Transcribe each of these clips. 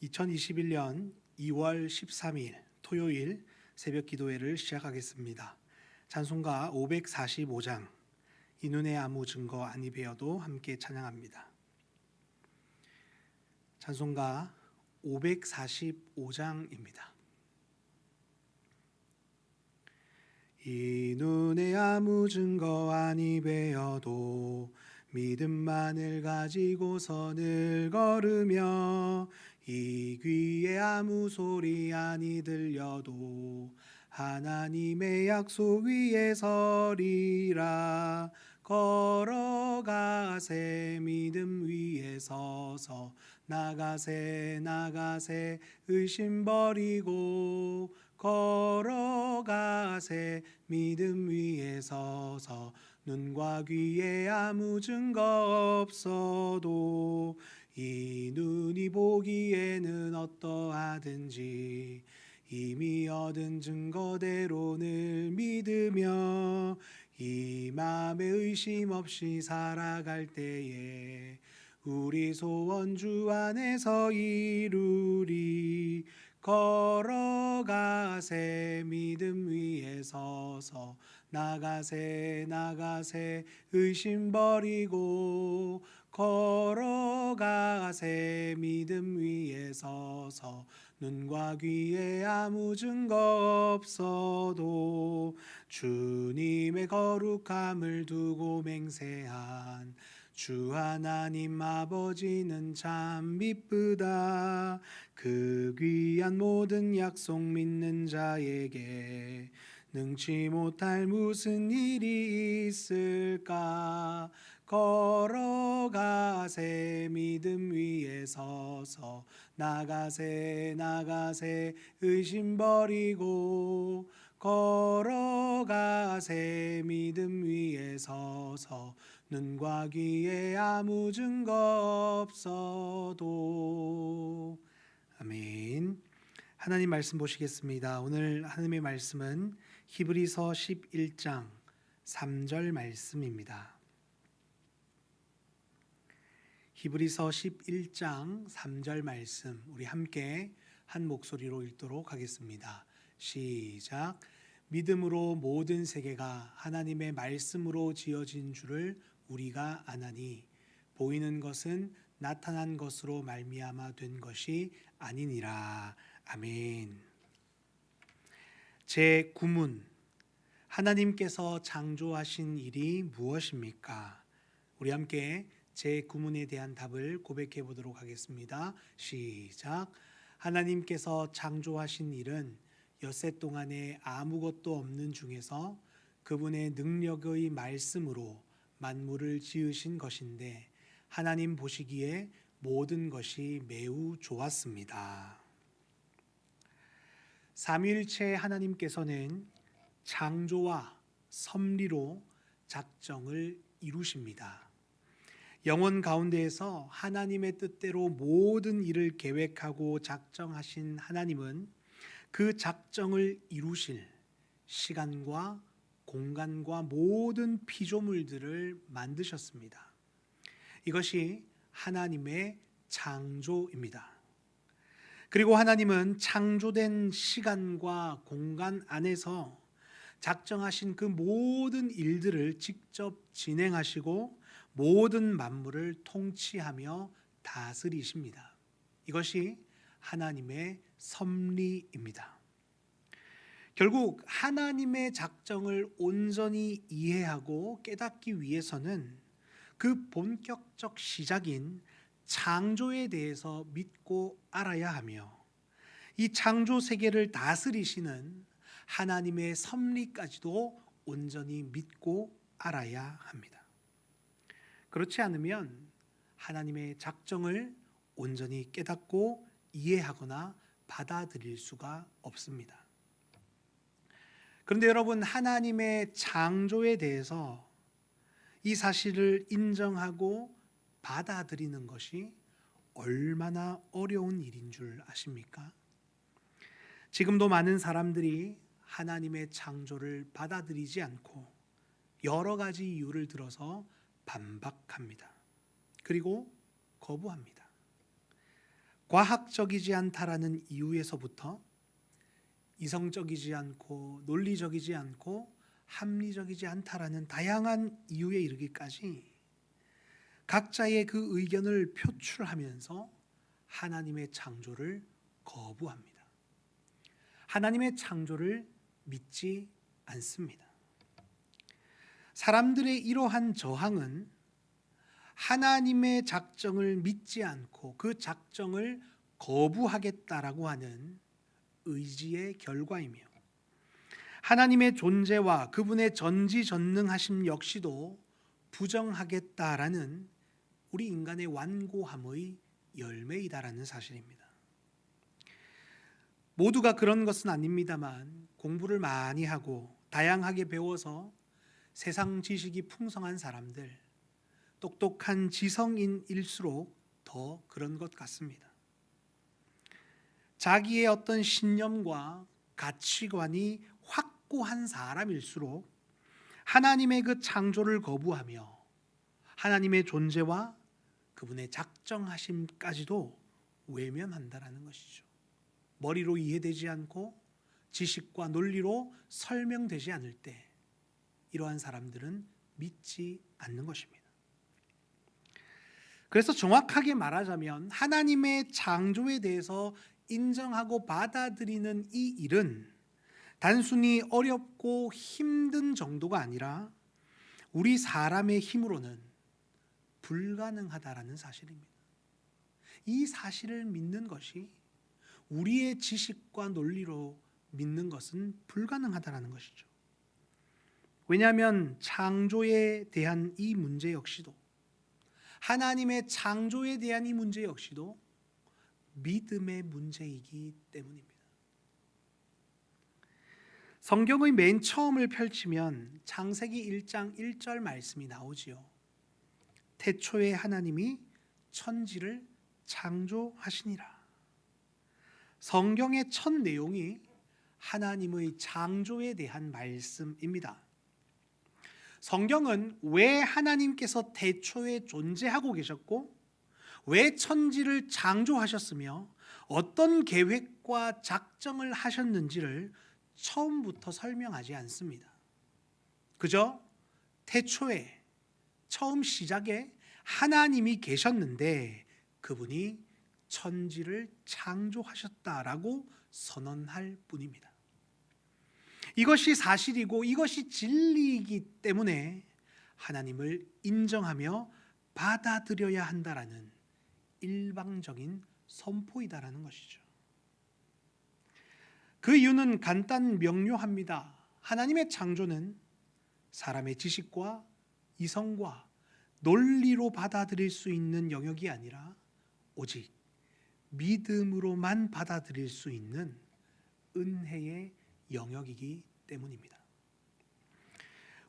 2021년 2월 13일 토요일 새벽 기도회를 시작하겠습니다. 찬송가 545장 이 눈의 아무 증거 아니 베어도 함께 찬양합니다. 찬송가 545장입니다. 이 눈에 아무 증거 아니 베어도 믿음만을 가지고서 늘 걸으며 이 귀에 아무 소리 아니 들려도 하나님의 약속 위에 서리라. 걸어가세 믿음 위에 서서 나가세 의심 버리고 걸어가세 믿음 위에 서서 눈과 귀에 아무 증거 없어도 이 눈이 보기에는 어떠하든지 이미 얻은 증거대로 늘 믿으며 이 맘에 의심 없이 살아갈 때에 우리 소원 주 안에서 이루리. 걸어가세 믿음 위에 서서 나가세 의심 버리고 걸어가세 믿음 위에 서서 눈과 귀에 아무 증거 없어도 주님의 거룩함을 두고 맹세한 주 하나님 아버지는 참 미쁘다. 그 귀한 모든 약속 믿는 자에게 능치 못할 무슨 일이 있을까. 걸어가세 믿음 위에 서서 나가세 의심 버리고 걸어가세 믿음 위에 서서 눈과 귀에 아무 증거 없어도. 아멘. 하나님 말씀 보시겠습니다. 오늘 하나님의 말씀은 히브리서 11장 3절 말씀입니다. 히브리서 11장 3절 말씀 우리 함께 한 목소리로 읽도록 하겠습니다. 시작. 믿음으로 모든 세계가 하나님의 말씀으로 지어진 줄을 우리가 아나니 보이는 것은 나타난 것으로 말미암아 된 것이 아니니라. 아멘. 제 구문, 하나님께서 창조하신 일이 무엇입니까? 우리 함께 제 구문에 대한 답을 고백해 보도록 하겠습니다. 시작. 하나님께서 창조하신 일은 엿새 동안에 아무것도 없는 중에서 그분의 능력의 말씀으로 만물을 지으신 것인데 하나님 보시기에 모든 것이 매우 좋았습니다. 삼위일체 하나님께서는 창조와 섭리로 작정을 이루십니다. 영원 가운데에서 하나님의 뜻대로 모든 일을 계획하고 작정하신 하나님은 그 작정을 이루실 시간과 공간과 모든 피조물들을 만드셨습니다. 이것이 하나님의 창조입니다. 그리고 하나님은 창조된 시간과 공간 안에서 작정하신 그 모든 일들을 직접 진행하시고 모든 만물을 통치하며 다스리십니다. 이것이 하나님의 섭리입니다. 결국 하나님의 작정을 온전히 이해하고 깨닫기 위해서는 그 본격적 시작인 창조에 대해서 믿고 알아야 하며 이 창조 세계를 다스리시는 하나님의 섭리까지도 온전히 믿고 알아야 합니다. 그렇지 않으면 하나님의 작정을 온전히 깨닫고 이해하거나 받아들일 수가 없습니다. 그런데 여러분, 하나님의 창조에 대해서 이 사실을 인정하고 받아들이는 것이 얼마나 어려운 일인 줄 아십니까? 지금도 많은 사람들이 하나님의 창조를 받아들이지 않고 여러 가지 이유를 들어서 반박합니다. 그리고 거부합니다. 과학적이지 않다라는 이유에서부터 이성적이지 않고 논리적이지 않고 합리적이지 않다라는 다양한 이유에 이르기까지 각자의 그 의견을 표출하면서 하나님의 창조를 거부합니다. 하나님의 창조를 믿지 않습니다. 사람들의 이러한 저항은 하나님의 작정을 믿지 않고 그 작정을 거부하겠다라고 하는 의지의 결과이며, 하나님의 존재와 그분의 전지전능하심 역시도 부정하겠다라는 우리 인간의 완고함의 열매이다라는 사실입니다. 모두가 그런 것은 아닙니다만 공부를 많이 하고 다양하게 배워서 세상 지식이 풍성한 사람들, 똑똑한 지성인일수록 더 그런 것 같습니다. 자기의 어떤 신념과 가치관이 확고한 사람일수록 하나님의 그 창조를 거부하며 하나님의 존재와 그분의 작정하심까지도 외면한다라는 것이죠. 머리로 이해되지 않고 지식과 논리로 설명되지 않을 때 이러한 사람들은 믿지 않는 것입니다. 그래서 정확하게 말하자면 하나님의 창조에 대해서 인정하고 받아들이는 이 일은 단순히 어렵고 힘든 정도가 아니라 우리 사람의 힘으로는 불가능하다라는 사실입니다. 이 사실을 믿는 것이 우리의 지식과 논리로 믿는 것은 불가능하다라는 것이죠. 왜냐하면 창조에 대한 이 문제 역시도, 하나님의 창조에 대한 이 문제 역시도 믿음의 문제이기 때문입니다. 성경의 맨 처음을 펼치면 창세기 1장 1절 말씀이 나오지요. 태초에 하나님이 천지를 창조하시니라. 성경의 첫 내용이 하나님의 창조에 대한 말씀입니다. 성경은 왜 하나님께서 태초에 존재하고 계셨고 왜 천지를 창조하셨으며 어떤 계획과 작정을 하셨는지를 처음부터 설명하지 않습니다. 그저 태초에 처음 시작에 하나님이 계셨는데 그분이 천지를 창조하셨다라고 선언할 뿐입니다. 이것이 사실이고 이것이 진리이기 때문에 하나님을 인정하며 받아들여야 한다라는 일방적인 선포이다라는 것이죠. 그 이유는 간단 명료합니다. 하나님의 창조는 사람의 지식과 이성과 논리로 받아들일 수 있는 영역이 아니라 오직 믿음으로만 받아들일 수 있는 은혜의 영역이기 때문입니다.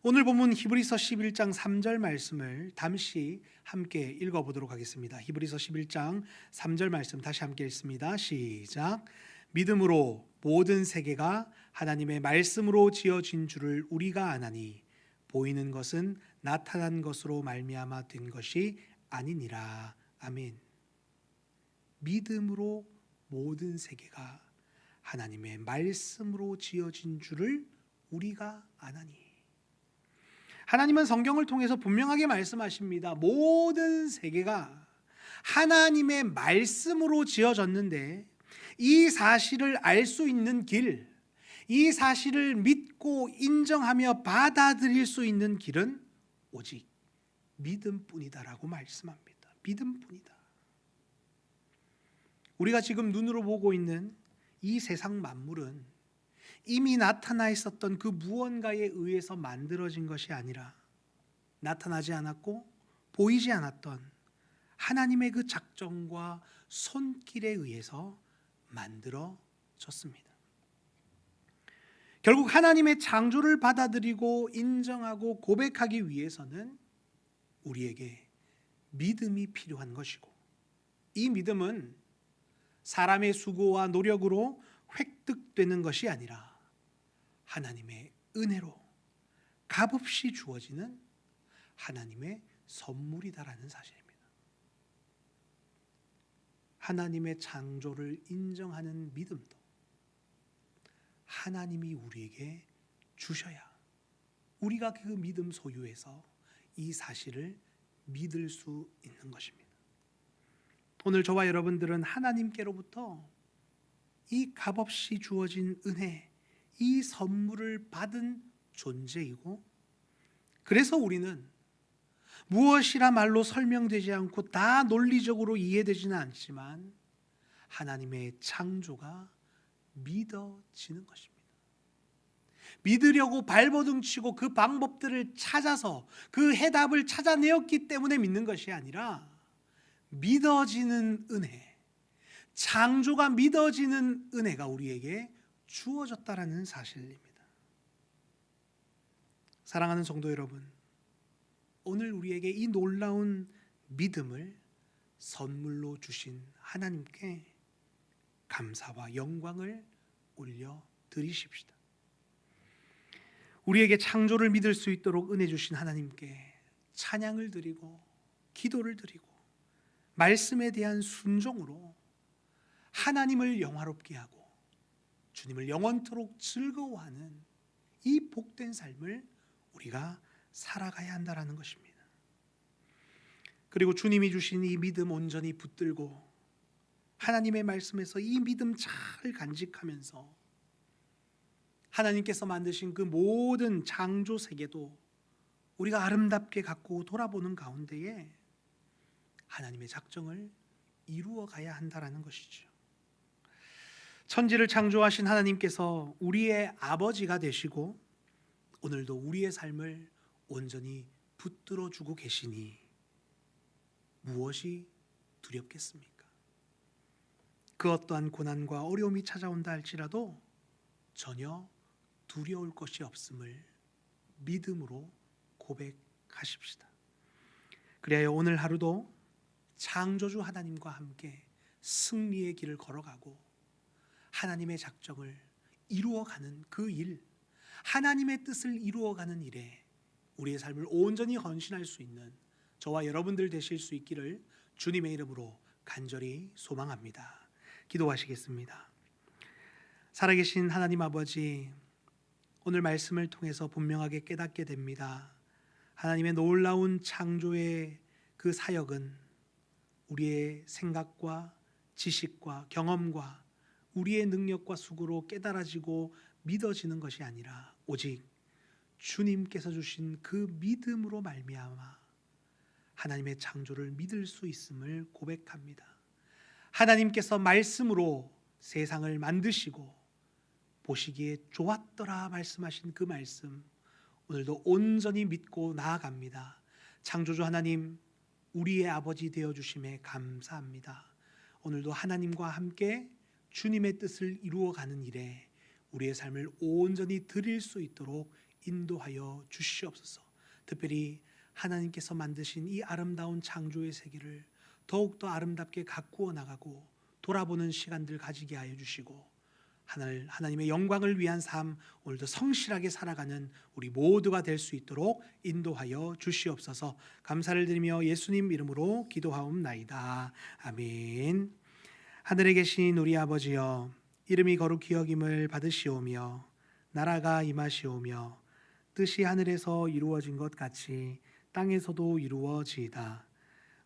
오늘 본문 히브리서 11장 3절 말씀을 잠시 함께 읽어보도록 하겠습니다. 히브리서 11장 3절 말씀 다시 함께 읽습니다. 시작. 믿음으로 모든 세계가 하나님의 말씀으로 지어진 줄을 우리가 아나니 보이는 것은 나타난 것으로 말미암아 된 것이 아니니라. 아멘. 믿음으로 모든 세계가 하나님의 말씀으로 지어진 줄을 우리가 아나니. 하나님은 성경을 통해서 분명하게 말씀하십니다. 모든 세계가 하나님의 말씀으로 지어졌는데 이 사실을 알 수 있는 길, 이 사실을 믿고 인정하며 받아들일 수 있는 길은 오직 믿음뿐이다라고 말씀합니다. 믿음뿐이다. 우리가 지금 눈으로 보고 있는 이 세상 만물은 이미 나타나 있었던 그 무언가에 의해서 만들어진 것이 아니라 나타나지 않았고 보이지 않았던 하나님의 그 작정과 손길에 의해서 만들어졌습니다. 결국 하나님의 창조를 받아들이고 인정하고 고백하기 위해서는 우리에게 믿음이 필요한 것이고, 이 믿음은 사람의 수고와 노력으로 획득되는 것이 아니라 하나님의 은혜로 값없이 주어지는 하나님의 선물이다라는 사실입니다. 하나님의 창조를 인정하는 믿음도 하나님이 우리에게 주셔야 우리가 그 믿음 소유에서 이 사실을 믿을 수 있는 것입니다. 오늘 저와 여러분들은 하나님께로부터 이 값없이 주어진 은혜, 이 선물을 받은 존재이고, 그래서 우리는 무엇이라 말로 설명되지 않고 다 논리적으로 이해되지는 않지만 하나님의 창조가 믿어지는 것입니다. 믿으려고 발버둥 치고 그 방법들을 찾아서 그 해답을 찾아내었기 때문에 믿는 것이 아니라 믿어지는 은혜, 창조가 믿어지는 은혜가 우리에게 주어졌다라는 사실입니다. 사랑하는 성도 여러분, 오늘 우리에게 이 놀라운 믿음을 선물로 주신 하나님께 감사와 영광을 올려드리십시다. 우리에게 창조를 믿을 수 있도록 은혜 주신 하나님께 찬양을 드리고 기도를 드리고 말씀에 대한 순종으로 하나님을 영화롭게 하고 주님을 영원토록 즐거워하는 이 복된 삶을 우리가 살아가야 한다는 것입니다. 그리고 주님이 주신 이 믿음 온전히 붙들고 하나님의 말씀에서 이 믿음 잘 간직하면서 하나님께서 만드신 그 모든 창조 세계도 우리가 아름답게 갖고 돌아보는 가운데에 하나님의 작정을 이루어 가야 한다는 것이죠. 천지를 창조하신 하나님께서 우리의 아버지가 되시고 오늘도 우리의 삶을 온전히 붙들어 주고 계시니 무엇이 두렵겠습니까? 그 어떠한 고난과 어려움이 찾아온다 할지라도 전혀 두려울 것이 없음을 믿음으로 고백하십시다. 그래야 오늘 하루도 창조주 하나님과 함께 승리의 길을 걸어가고 하나님의 작정을 이루어가는 그 일, 하나님의 뜻을 이루어가는 일에 우리의 삶을 온전히 헌신할 수 있는 저와 여러분들 되실 수 있기를 주님의 이름으로 간절히 소망합니다. 기도하시겠습니다. 살아계신 하나님 아버지, 오늘 말씀을 통해서 분명하게 깨닫게 됩니다. 하나님의 놀라운 창조의 그 사역은 우리의 생각과 지식과 경험과 우리의 능력과 수고로 깨달아지고 믿어지는 것이 아니라 오직 주님께서 주신 그 믿음으로 말미암아 하나님의 창조를 믿을 수 있음을 고백합니다. 하나님께서 말씀으로 세상을 만드시고 보시기에 좋았더라 말씀하신 그 말씀 오늘도 온전히 믿고 나아갑니다. 창조주 하나님, 우리의 아버지 되어주심에 감사합니다. 오늘도 하나님과 함께 주님의 뜻을 이루어가는 일에 우리의 삶을 온전히 드릴 수 있도록 인도하여 주시옵소서. 특별히 하나님께서 만드신 이 아름다운 창조의 세계를 더욱더 아름답게 가꾸어 나가고 돌아보는 시간들 가지게 하여 주시고 하나님의 영광을 위한 삶 오늘도 성실하게 살아가는 우리 모두가 될 수 있도록 인도하여 주시옵소서. 감사를 드리며 예수님 이름으로 기도하옵나이다. 아멘. 하늘에 계신 우리 아버지여, 이름이 거룩히 여김을 받으시오며 나라가 임하시오며 뜻이 하늘에서 이루어진 것 같이 땅에서도 이루어지이다.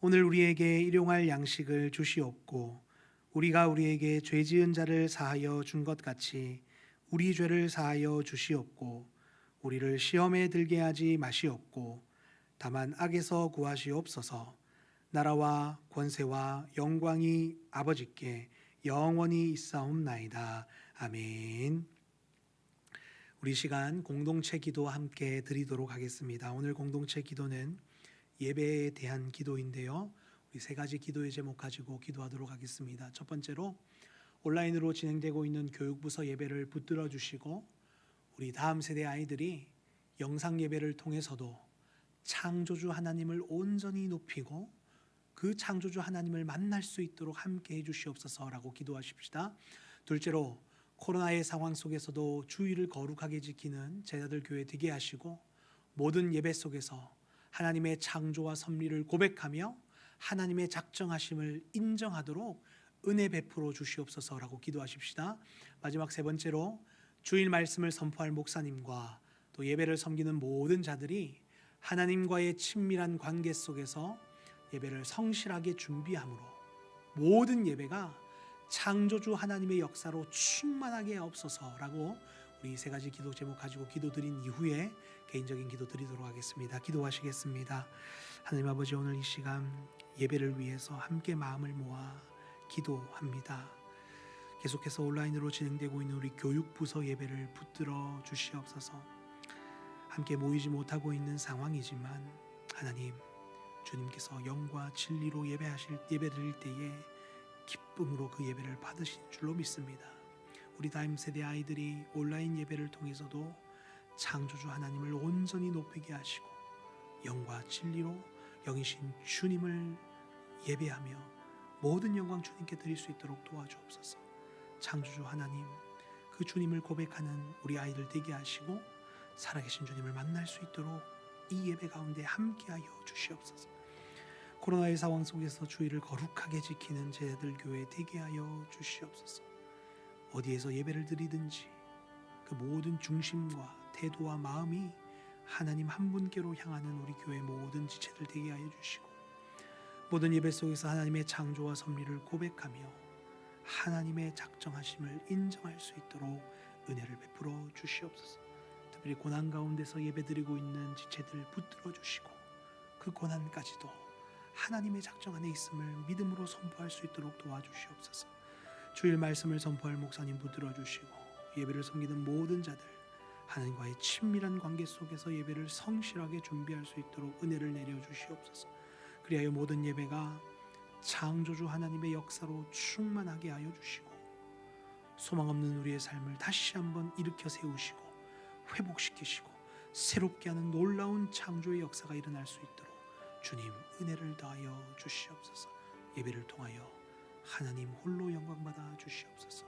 오늘 우리에게 일용할 양식을 주시옵고 우리가 우리에게 죄 지은 자를 사하여 준 것 같이 우리 죄를 사하여 주시옵고 우리를 시험에 들게 하지 마시옵고 다만 악에서 구하시옵소서. 나라와 권세와 영광이 아버지께 영원히 있사옵나이다. 아멘. 우리 시간 공동체 기도 함께 드리도록 하겠습니다. 오늘 공동체 기도는 예배에 대한 기도인데요. 우리 세 가지 기도의 제목 가지고 기도하도록 하겠습니다. 첫 번째로 온라인으로 진행되고 있는 교육부서 예배를 붙들어 주시고 우리 다음 세대 아이들이 영상 예배를 통해서도 창조주 하나님을 온전히 높이고 그 창조주 하나님을 만날 수 있도록 함께 해주시옵소서라고 기도하십시다. 둘째로 코로나의 상황 속에서도 주의를 거룩하게 지키는 제자들 교회 되게 하시고 모든 예배 속에서 하나님의 창조와 섭리를 고백하며 하나님의 작정하심을 인정하도록 은혜 베풀어 주시옵소서라고 기도하십시다. 마지막 세 번째로 주일 말씀을 선포할 목사님과 또 예배를 섬기는 모든 자들이 하나님과의 친밀한 관계 속에서 예배를 성실하게 준비함으로 모든 예배가 창조주 하나님의 역사로 충만하게 하옵소서라고 우리 세 가지 기도 제목 가지고 기도드린 이후에 개인적인 기도 드리도록 하겠습니다. 기도하시겠습니다. 하나님 아버지, 오늘 이 시간 예배를 위해서 함께 마음을 모아 기도합니다. 계속해서 온라인으로 진행되고 있는 우리 교육부서 예배를 붙들어 주시옵소서. 함께 모이지 못하고 있는 상황이지만 하나님, 주님께서 영과 진리로 예배 드릴 때에 기쁨으로 그 예배를 받으신 줄로 믿습니다. 우리 다임 세대 아이들이 온라인 예배를 통해서도 창조주 하나님을 온전히 높이게 하시고 영과 진리로 영이신 주님을 예배하며 모든 영광 주님께 드릴 수 있도록 도와주옵소서. 창조주 하나님, 그 주님을 고백하는 우리 아이들 되게 하시고 살아계신 주님을 만날 수 있도록 이 예배 가운데 함께하여 주시옵소서. 코로나의 상황 속에서 주의를 거룩하게 지키는 제자들 교회 되게 하여 주시옵소서. 어디에서 예배를 드리든지 그 모든 중심과 태도와 마음이 하나님 한 분께로 향하는 우리 교회 모든 지체들 되게 하여 주시고, 모든 예배 속에서 하나님의 창조와 섭리를 고백하며 하나님의 작정하심을 인정할 수 있도록 은혜를 베풀어 주시옵소서. 특별히 고난 가운데서 예배드리고 있는 지체들 붙들어 주시고 그 고난까지도 하나님의 작정 안에 있음을 믿음으로 선포할 수 있도록 도와주시옵소서. 주일 말씀을 선포할 목사님 붙들어 주시고 예배를 섬기는 모든 자들 하나님과의 친밀한 관계 속에서 예배를 성실하게 준비할 수 있도록 은혜를 내려 주시옵소서. 그리하여 모든 예배가 창조주 하나님의 역사로 충만하게 하여 주시고 소망 없는 우리의 삶을 다시 한번 일으켜 세우시고 회복시키시고 새롭게 하는 놀라운 창조의 역사가 일어날 수 있도록 주님 은혜를 더하여 주시옵소서. 예배를 통하여 하나님 홀로 영광 받아 주시옵소서.